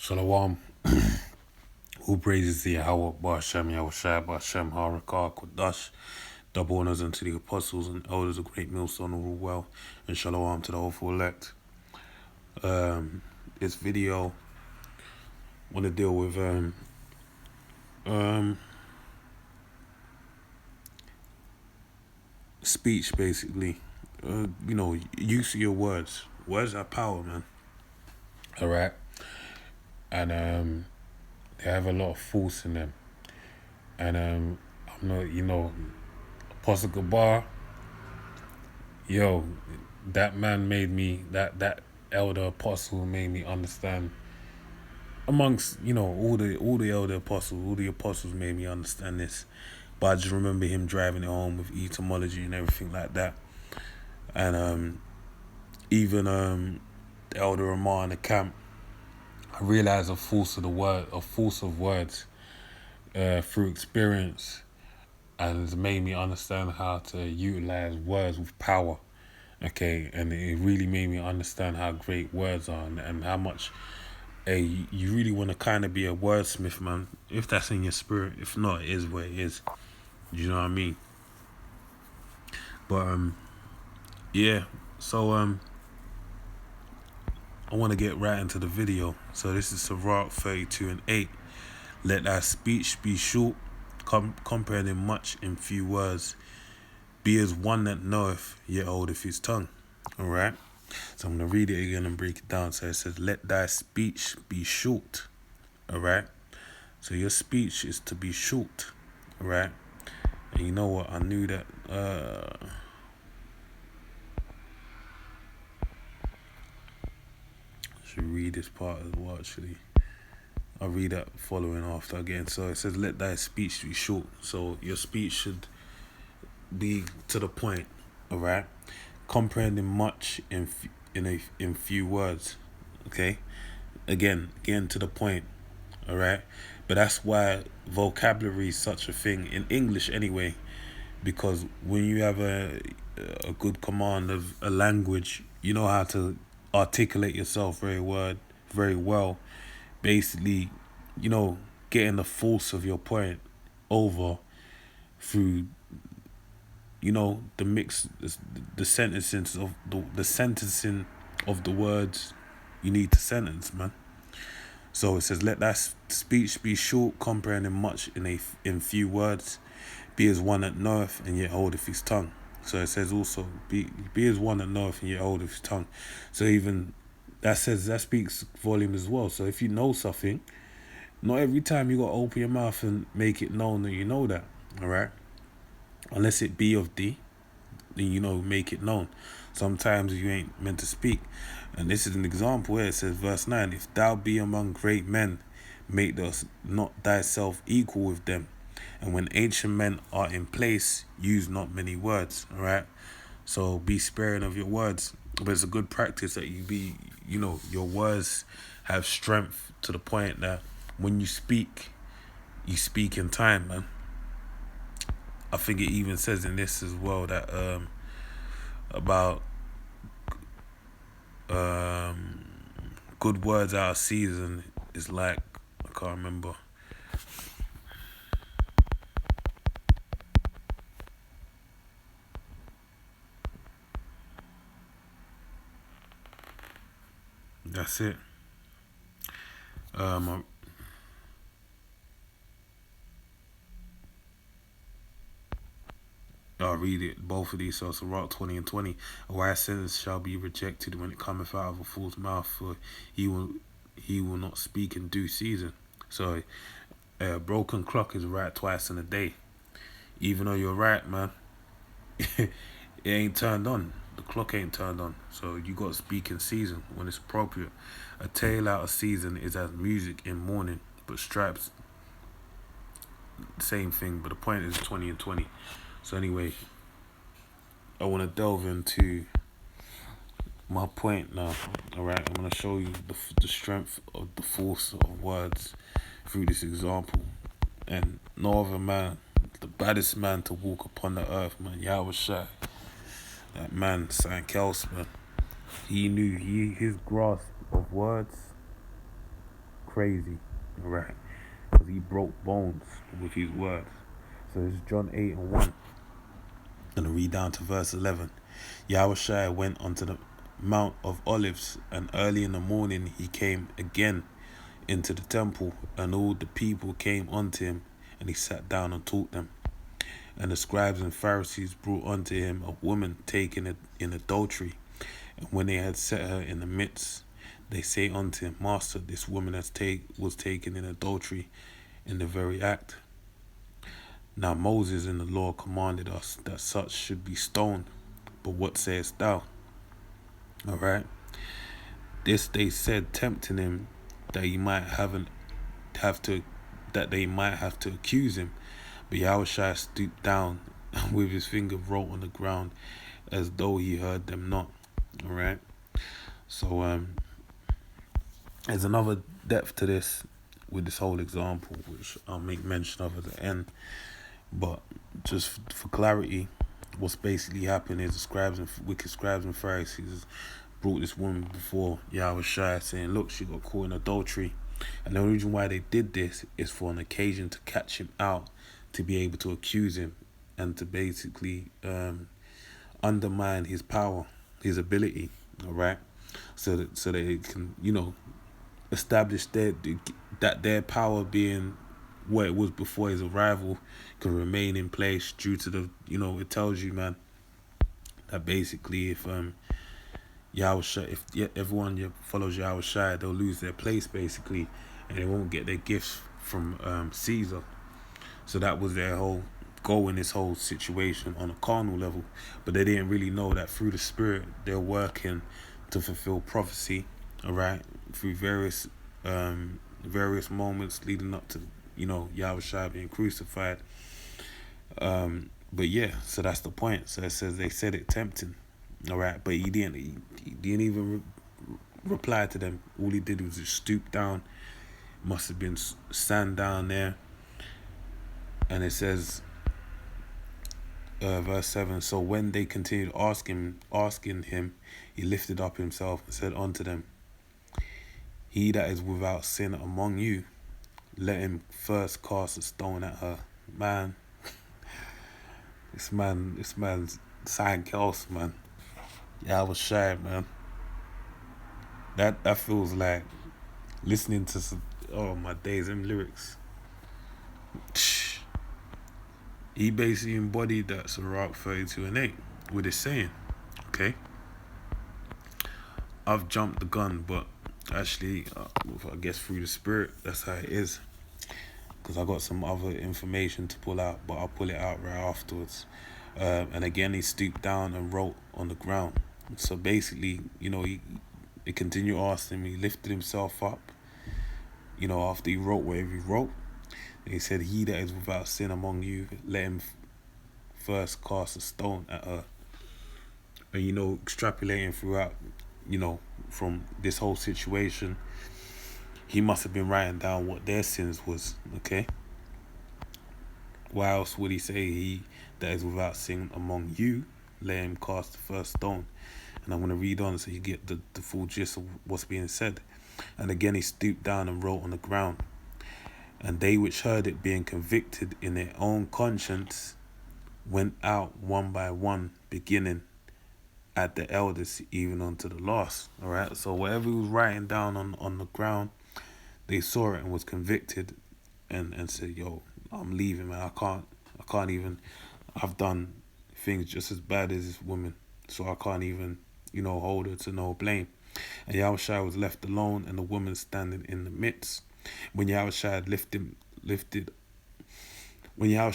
Shalom. Who praises thee, Yahweh, Ba'ashem, Yahushai, Ba'ashem, Harakah, Kodash. Double honors unto the apostles and elders of great millstone all well, and shalom to the hopeful elect. This video, want to deal with speech, basically. Use of your words. Words are power, man. All right, and they have a lot of force in them. And I'm not, Apostle Gabar, that man made me, that elder apostle made me understand. Amongst all the elder apostles, all the apostles made me understand this. But I just remember him driving it home with etymology and everything like that. And even the elder Ramah in the camp, I realized a force of words through experience, and it's made me understand how to utilize words with power. Okay, and it really made me understand how great words are, and how much you really want to kind of be a wordsmith, man, if that's in your spirit. If not, it is what it is. You know what I mean? But yeah, so I want to get right into the video. So this is Sirach 32:8. Let thy speech be short, comprehending much in few words. Be as one that knoweth, yet holdeth his tongue. Alright? So I'm going to read it again and break it down. So it says, let thy speech be short. Alright? So your speech is to be short. Alright? And you know what? I knew that. I should read this part as well, actually. I'll read that following after again. So it says, let thy speech be short. So your speech should be to the point. Alright? Comprehending much in few words. Okay? Again to the point. Alright? But that's why vocabulary is such a thing, in English anyway, because when you have a good command of a language, you know how to articulate yourself very well. Basically, getting the force of your point over through the mix, the sentencing of the words you need to sentence, man. So it says, let that speech be short, comprehending much in few words. Be as one that knoweth, and yet holdeth his tongue. So it says also, be as one that knoweth, and yet holdeth his tongue. So even that speaks volume as well. So if you know something, not every time you got to open your mouth and make it known that you know that, all right? Unless it be of thee, then make it known. Sometimes you ain't meant to speak. And this is an example where it says, verse 9, if thou be among great men, make thus not thyself equal with them. And when ancient men are in place, use not many words. All right? So be sparing of your words. But it's a good practice that your words have strength to the point that when you speak in time, man. I think it even says in this as well that about good words out of season is like, I can't remember. That's it. I'll read it, both of these. So it's Sirach 20 and 20. A wise sentence shall be rejected when it cometh out of a fool's mouth, for he will not speak in due season. So a broken clock is right twice in a day. Even though you're right, man, it ain't turned on. The clock ain't turned on. So you got to speak in season when it's appropriate. A tale out of season is as music in mourning, but stripes, same thing. But the point is 20 and 20. So anyway, I want to delve into my point now. Alright, I'm going to show you the strength of the force of words through this example. And no other man, the baddest man to walk upon the earth, man, Yahushai. That man, Saint Kels, man. He knew his grasp of words crazy, right? Because he broke bones with his words. So it's John 8 and 1. And I read down to verse 11. Yahushua went onto the Mount of Olives, and early in the morning he came again into the temple, and all the people came unto him, and he sat down and taught them. And the scribes and Pharisees brought unto him a woman taken in adultery. And when they had set her in the midst, they say unto him, Master, this woman was taken in adultery in the very act. Now Moses in the law commanded us that such should be stoned. But what sayest thou? All right. This they said, tempting him, that he might that they might have to accuse him. But Yahushua stooped down and with his finger wrote on the ground, as though he heard them not. All right. So there's another depth to this with this whole example, which I'll make mention of at the end. But just for clarity, what's basically happened is the wicked scribes and Pharisees brought this woman before Yahushua, saying, look, she got caught in adultery. And the only reason why they did this is for an occasion to catch him out, to be able to accuse him, and to basically undermine his power, his ability, all right? So that they can, establish that their power being what it was before his arrival can remain in place due to the, it tells you, man, that basically if everyone follows Yahushua, they'll lose their place basically, and they won't get their gifts from Caesar. So that was their whole goal in this whole situation on a carnal level. But they didn't really know that through the Spirit, they're working to fulfill prophecy, all right, through various moments leading up to, Yahushua being crucified. But yeah, so that's the point. So it says they said it tempting, all right, but he didn't even reply to them. All he did was just stoop down. Must have been sand down there. And it says, verse 7, so when they continued asking him, he lifted up himself and said unto them, he that is without sin among you, let him first cast a stone at her. Man, this man's something else, man. Yeah, I was shy, man. That feels like listening to my days, them lyrics. He basically embodied that Sirach 32 and 8 with his saying, okay? I've jumped the gun, but actually, I guess through the Spirit, that's how it is. Because I got some other information to pull out, but I'll pull it out right afterwards. And again, he stooped down and wrote on the ground. So basically, he continued asking him, he lifted himself up, after he wrote whatever he wrote. And he said, he that is without sin among you, let him first cast a stone at her. And, extrapolating throughout, from this whole situation, he must have been writing down what their sins was, okay? Why else would he say, he that is without sin among you, let him cast the first stone? And I'm going to read on so you get the full gist of what's being said. And again, he stooped down and wrote on the ground. And they which heard it, being convicted in their own conscience, went out one by one, beginning at the eldest, even unto the last. All right. So whatever he was writing down on the ground, they saw it and was convicted, and said, "Yo, I'm leaving, man. I can't even. I've done things just as bad as this woman, so I can't even, hold her to no blame." And Yahushua was left alone, and the woman standing in the midst. When Yahushua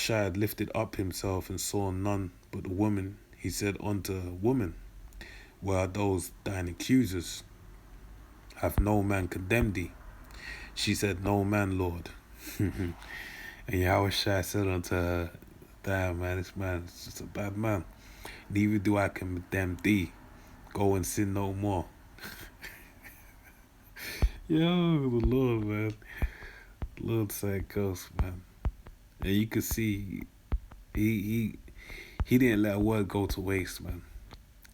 had lifted up himself and saw none but the woman, he said unto her, Woman, where are those thine accusers? Have no man condemned thee? She said, No man, Lord. And Yahushua said unto her, Damn, man, this man is just a bad man. Neither do I condemn thee. Go and sin no more. Yo, the Lord, man. The Lord said, "Ghost, man." And you could see he didn't let a word go to waste, man.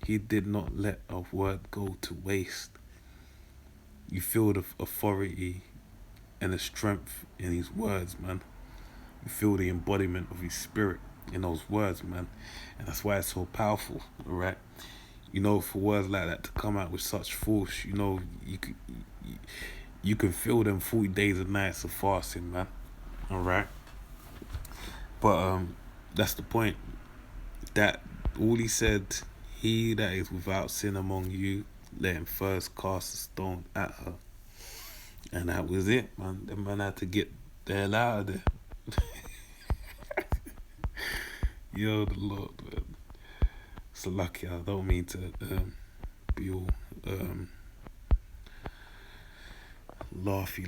He did not let a word go to waste. You feel the authority and the strength in his words, man. You feel the embodiment of his spirit in those words, man. And that's why it's so powerful, alright? You know, for words like that to come out with such force, you know, you can feel them 40 days and nights of fasting, man. Alright? But that's the point. That all he said, he that is without sin among you, let him first cast a stone at her. And that was it, man. The man had to get the hell out of there. Yo, the Lord, man. It's lucky. I don't mean to be all laughy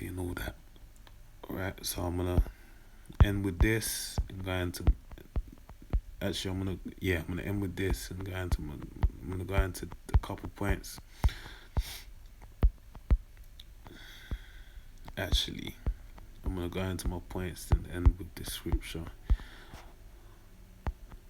and all that. Alright, so I'm gonna end with this and go into. Actually, I'm gonna end with this and I'm gonna go into a couple points. Actually, I'm gonna go into my points and end with this scripture.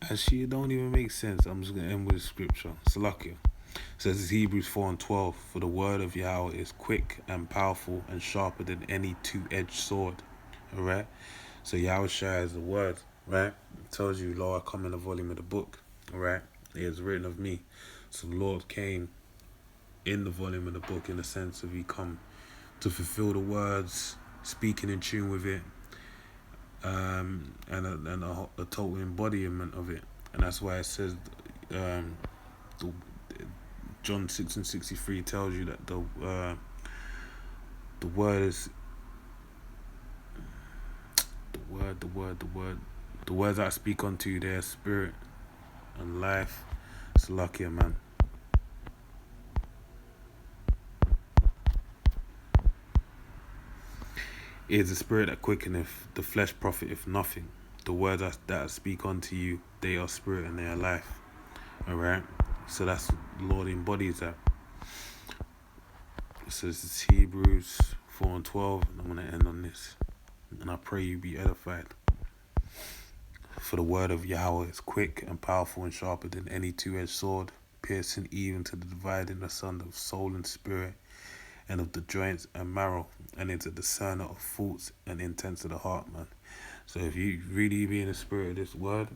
Actually, it don't even make sense. I'm just gonna end with the scripture. Salakia. It says Hebrews 4:12. For the word of Yahweh is quick and powerful and sharper than any two-edged sword. Alright? So Yahweh is the word, right? It tells you, Lord, I come in the volume of the book. Alright? It is written of me. So the Lord came in the volume of the book in the sense of he come to fulfill the words, speaking in tune with it, and a total embodiment of it. And that's why it says John 6:63 tells you that the word is the words I speak unto you, they are spirit and life. It's lucky, man. It is the spirit that quickeneth, the flesh profiteth nothing. The words that I speak unto you, they are spirit and they are life. Alright? So that's, the Lord embodies that. It says it's Hebrews 4:12, and I'm going to end on this. And I pray you be edified. For the word of Yahweh is quick and powerful and sharper than any two-edged sword, piercing even to the dividing asunder of soul and spirit, and of the joints and marrow, and is a discerner of thoughts and intents of the heart, man. So if you really be in the spirit of this word,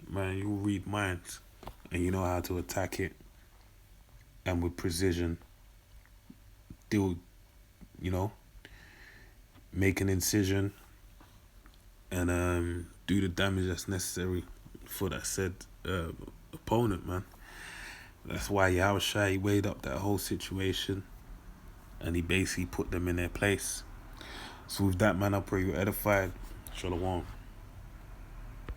man, you'll read minds, and you know how to attack it, and with precision, deal, make an incision, and do the damage that's necessary for that said opponent, man. That's why Yahweh he weighed up that whole situation, and he basically put them in their place. So with that, man, I pray you're edified. Shalom.